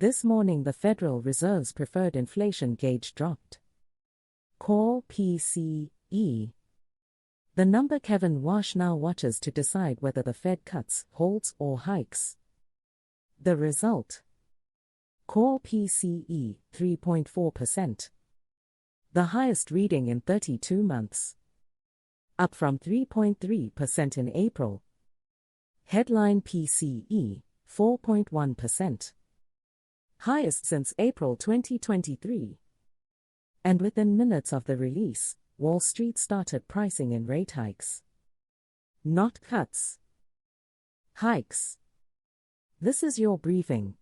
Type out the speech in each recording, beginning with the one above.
This morning the Federal Reserve's preferred inflation gauge dropped. Core PCE. The number Kevin Warsh now watches to decide whether the Fed cuts, holds or hikes. The result. Core PCE, 3.4%. The highest reading in 32 months. Up from 3.3% in April. Headline PCE, 4.1%. Highest since April 2023. And within minutes of the release, Wall Street started pricing in rate hikes. Not cuts. Hikes. This is your briefing.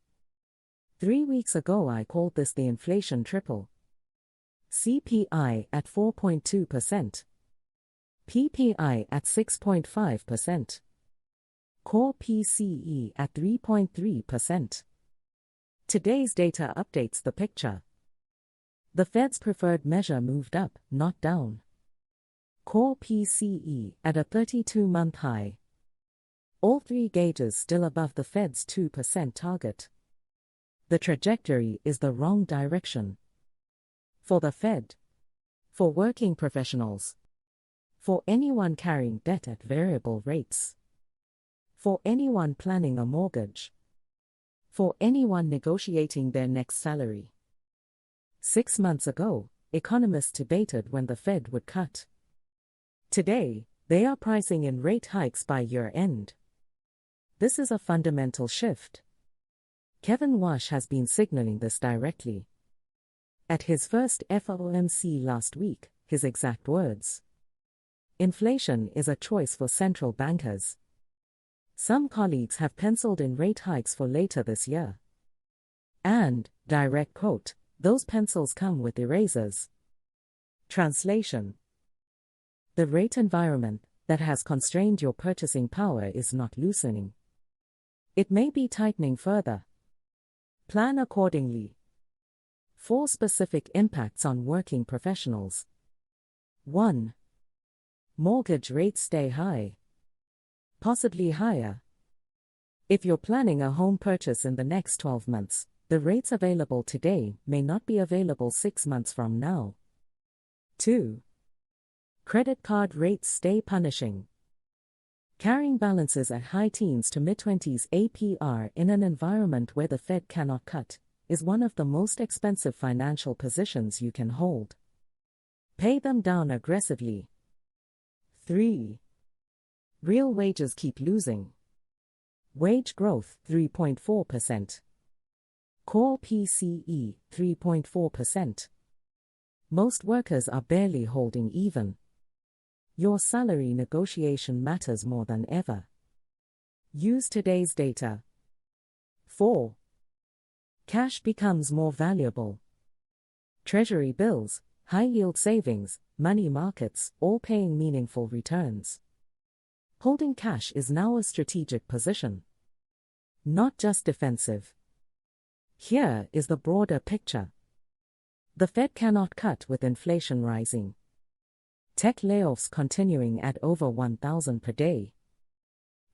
3 weeks ago I called this the inflation triple. CPI at 4.2%. PPI at 6.5%. Core PCE at 3.3%. Today's data updates the picture. The Fed's preferred measure moved up, not down. Core PCE at a 32-month high. All three gauges still above the Fed's 2% target. The trajectory is the wrong direction. For the Fed. For working professionals. For anyone carrying debt at variable rates. For anyone planning a mortgage. For anyone negotiating their next salary. 6 months ago, economists debated when the Fed would cut. Today, they are pricing in rate hikes by year-end. This is a fundamental shift. Kevin Warsh has been signaling this directly. At his first FOMC last week, his exact words. Inflation is a choice for central bankers. Some colleagues have penciled in rate hikes for later this year. And, direct quote, those pencils come with erasers. Translation. The rate environment that has constrained your purchasing power is not loosening. It may be tightening further. Plan accordingly. 4 specific impacts on working professionals. 1. Mortgage rates stay high. Possibly higher. If you're planning a home purchase in the next 12 months, the rates available today may not be available 6 months from now. 2. Credit card rates stay punishing. Carrying balances at high teens to mid-20s APR in an environment where the Fed cannot cut is one of the most expensive financial positions you can hold. Pay them down aggressively. 3. Real wages keep losing. Wage growth 3.4%. Core PCE 3.4%. Most workers are barely holding even. Your salary negotiation matters more than ever. Use today's data. 4. Cash becomes more valuable. Treasury bills, high-yield savings, money markets, all paying meaningful returns. Holding cash is now a strategic position. Not just defensive. Here is the broader picture. The Fed cannot cut with inflation rising. Tech layoffs continuing at over 1,000 per day.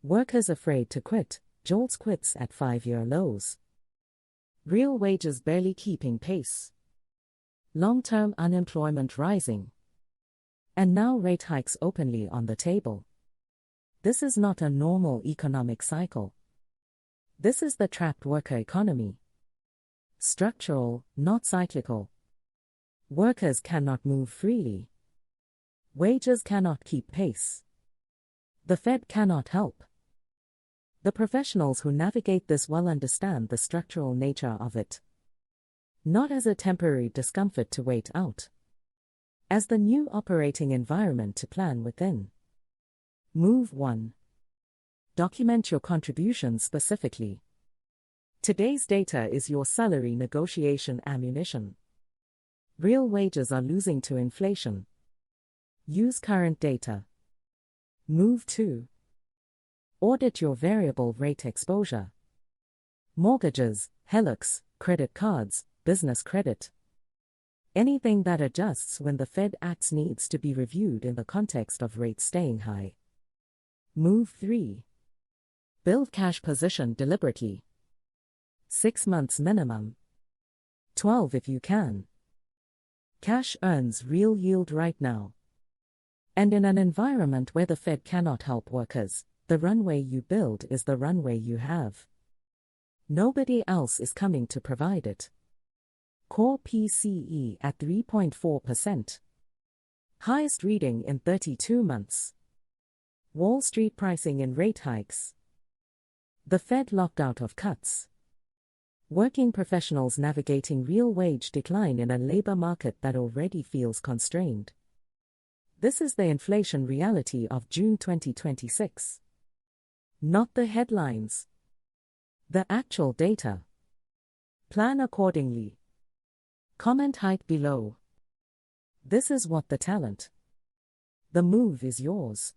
Workers afraid to quit, JOLTS quits at 5-year lows. Real wages barely keeping pace. Long-term unemployment rising. And now rate hikes openly on the table. This is not a normal economic cycle. This is the trapped worker economy. Structural, not cyclical. Workers cannot move freely. Wages cannot keep pace. The Fed cannot help. The professionals who navigate this well understand the structural nature of it. Not as a temporary discomfort to wait out. As the new operating environment to plan within. Move 1. Document your contributions specifically. Today's data is your salary negotiation ammunition. Real wages are losing to inflation. Use current data. Move 2. Audit your variable rate exposure. Mortgages, HELOCs, credit cards, business credit. Anything that adjusts when the Fed acts needs to be reviewed in the context of rates staying high. Move 3. Build cash position deliberately. 6 months minimum. 12 if you can. Cash earns real yield right now. And in an environment where the Fed cannot help workers, the runway you build is the runway you have. Nobody else is coming to provide it. Core PCE at 3.4%. Highest reading in 32 months. Wall Street pricing in rate hikes. The Fed locked out of cuts. Working professionals navigating real wage decline in a labor market that already feels constrained. This is the inflation reality of June 2026. Not the headlines. The actual data. Plan accordingly. Comment hike below. This is what the talent. The move is yours.